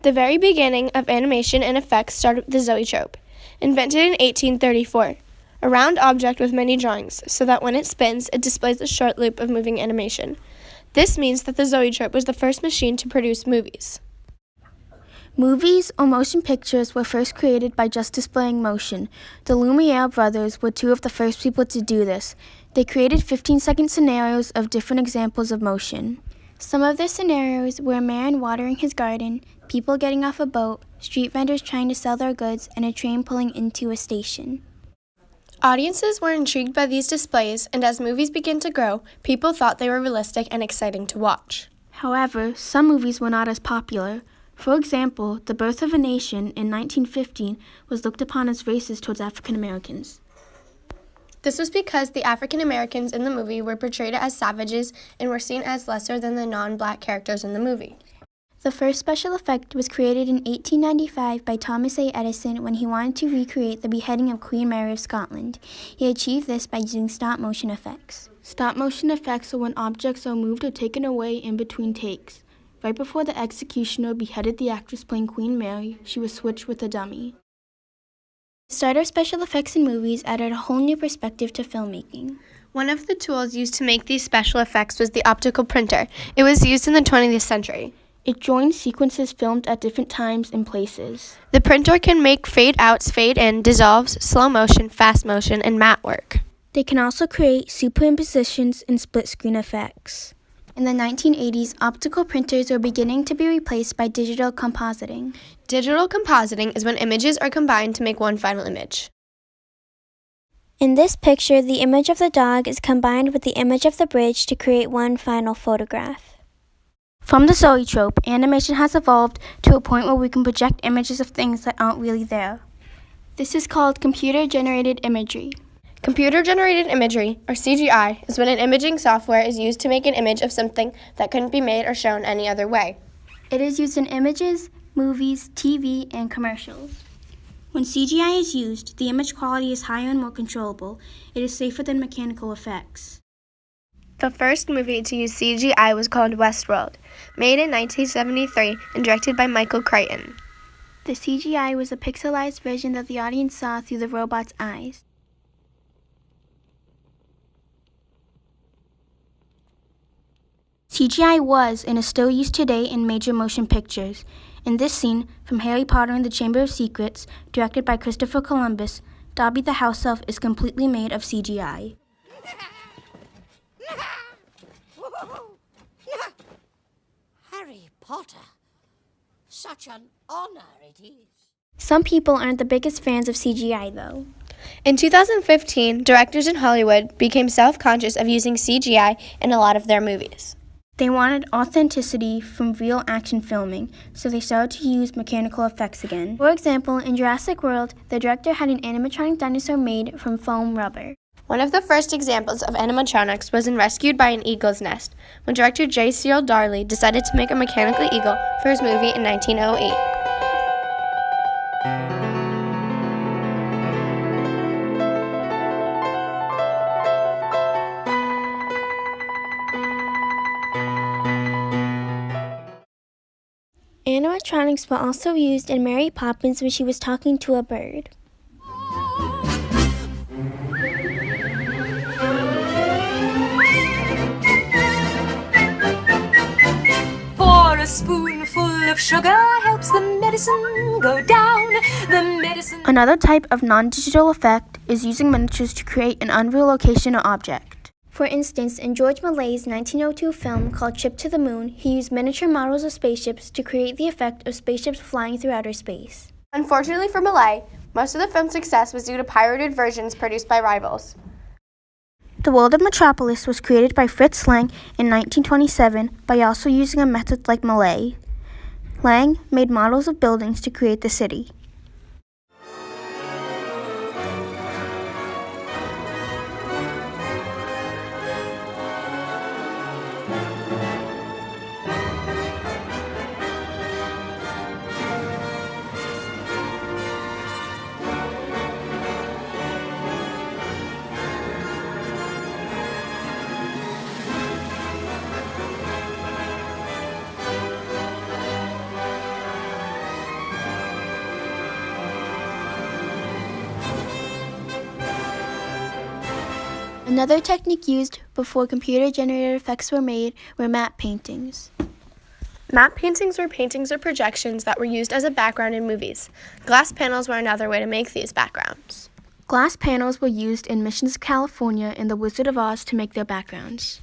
The very beginning of animation and effects started with the zoetrope, invented in 1834, a round object with many drawings, so that when it spins, it displays a short loop of moving animation. This means that the zoetrope was the first machine to produce movies. Movies, or motion pictures, were first created by just displaying motion. The Lumiere brothers were two of the first people to do this. They created 15-second scenarios of different examples of motion. Some of the scenarios were a man watering his garden, people getting off a boat, street vendors trying to sell their goods, and a train pulling into a station. Audiences were intrigued by these displays, and as movies began to grow, people thought they were realistic and exciting to watch. However, some movies were not as popular. For example, The Birth of a Nation in 1915 was looked upon as racist towards African Americans. This was because the African Americans in the movie were portrayed as savages and were seen as lesser than the non-black characters in the movie. The first special effect was created in 1895 by Thomas A. Edison when he wanted to recreate the beheading of Queen Mary of Scotland. He achieved this by using stop-motion effects. Stop-motion effects are when objects are moved or taken away in between takes. Right before the executioner beheaded the actress playing Queen Mary, she was switched with a dummy. The start of special effects in movies added a whole new perspective to filmmaking. One of the tools used to make these special effects was the optical printer. It was used in the 20th century. It joins sequences filmed at different times and places. The printer can make fade-outs, fade-in, dissolves, slow motion, fast motion, and matte work. They can also create superimpositions and split-screen effects. In the 1980s, optical printers were beginning to be replaced by digital compositing. Digital compositing is when images are combined to make one final image. In this picture, the image of the dog is combined with the image of the bridge to create one final photograph. From the zoetrope, animation has evolved to a point where we can project images of things that aren't really there. This is called computer-generated imagery. Computer-generated imagery, or CGI, is when an imaging software is used to make an image of something that couldn't be made or shown any other way. It is used in images, movies, TV, and commercials. When CGI is used, the image quality is higher and more controllable. It is safer than mechanical effects. The first movie to use CGI was called Westworld, made in 1973 and directed by Michael Caryn. The CGI was a pixelized version that the audience saw through the robot's eyes. CGI was and is still used today in major motion pictures. In this scene, from Harry Potter and the Chamber of Secrets, directed by Christopher Columbus, Dobby the house elf is completely made of CGI. Harry Potter. Such an honor it is. Some people aren't the biggest fans of CGI, though. In 2015, directors in Hollywood became self-conscious of using CGI in a lot of their movies. They wanted authenticity from real action filming, so they started to use mechanical effects again. For example, in Jurassic World, the director had an animatronic dinosaur made from foam rubber. One of the first examples of animatronics was in Rescued by an Eagle's Nest, when director J. Searle Darley decided to make a mechanical eagle for his movie in 1908. Animatronics were also used in Mary Poppins when she was talking to a bird. For a spoonful of sugar helps the medicine go down. The medicine. Another type of non-digital effect is using miniatures to create an unreal location or object. For instance, in George Méliès's 1902 film called Trip to the Moon, he used miniature models of spaceships to create the effect of spaceships flying through outer space. Unfortunately for Méliès, most of the film's success was due to pirated versions produced by rivals. The world of Metropolis was created by Fritz Lang in 1927 by also using a method like Méliès. Lang made models of buildings to create the city. Another technique used before computer-generated effects were made were matte paintings. Matte paintings were paintings or projections that were used as a background in movies. Glass panels were another way to make these backgrounds. Glass panels were used in Missions of California and The Wizard of Oz to make their backgrounds.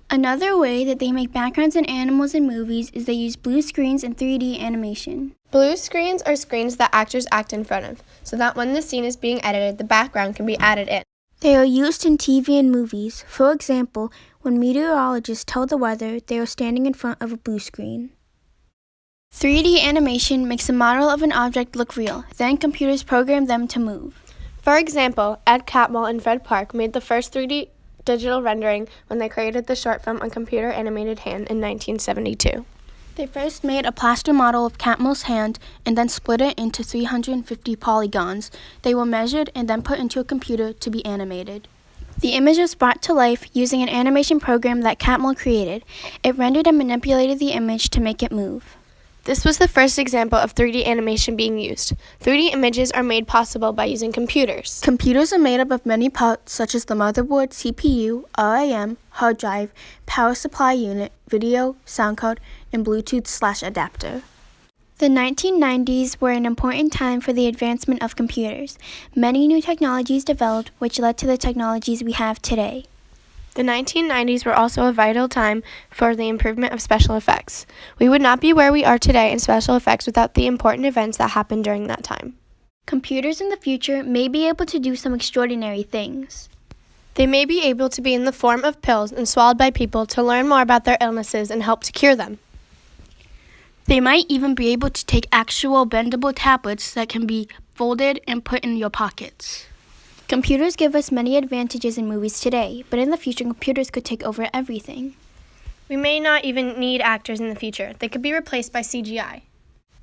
Another way that they make backgrounds in animals in movies is they use blue screens and 3D animation. Blue screens are screens that actors act in front of, so that when the scene is being edited, the background can be added in. They are used in TV and movies. For example, when meteorologists tell the weather, they are standing in front of a blue screen. 3D animation makes a model of an object look real, then computers program them to move. For example, Ed Catmull and Fred Park made the first 3D digital rendering when they created the short film On Computer Animated Hand in 1972. They first made a plaster model of Catmull's hand and then split it into 350 polygons. They were measured and then put into a computer to be animated. The image was brought to life using an animation program that Catmull created. It rendered and manipulated the image to make it move. This was the first example of 3D animation being used. 3D images are made possible by using computers. Computers are made up of many parts such as the motherboard, CPU, RAM, hard drive, power supply unit, video, sound card, and Bluetooth/adapter. The 1990s were an important time for the advancement of computers. Many new technologies developed, which led to the technologies we have today. The 1990s were also a vital time for the improvement of special effects. We would not be where we are today in special effects without the important events that happened during that time. Computers in the future may be able to do some extraordinary things. They may be able to be in the form of pills and swallowed by people to learn more about their illnesses and help to cure them. They might even be able to take actual bendable tablets that can be folded and put in your pockets. Computers give us many advantages in movies today, but in the future, computers could take over everything. We may not even need actors in the future. They could be replaced by CGI.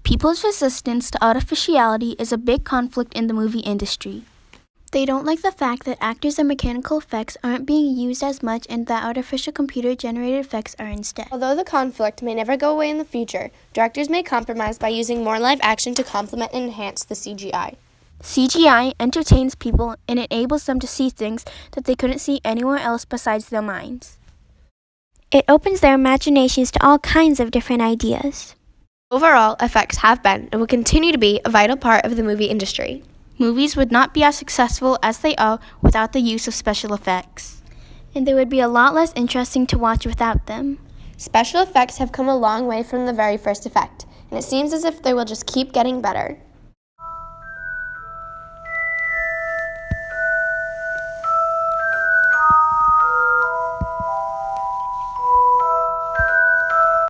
People's resistance to artificiality is a big conflict in the movie industry. They don't like the fact that actors and mechanical effects aren't being used as much and that artificial computer-generated effects are instead. Although the conflict may never go away in the future, directors may compromise by using more live action to complement and enhance the CGI. CGI entertains people and enables them to see things that they couldn't see anywhere else besides their minds. It opens their imaginations to all kinds of different ideas. Overall, effects have been and will continue to be a vital part of the movie industry. Movies would not be as successful as they are without the use of special effects. And they would be a lot less interesting to watch without them. Special effects have come a long way from the very first effect, and it seems as if they will just keep getting better.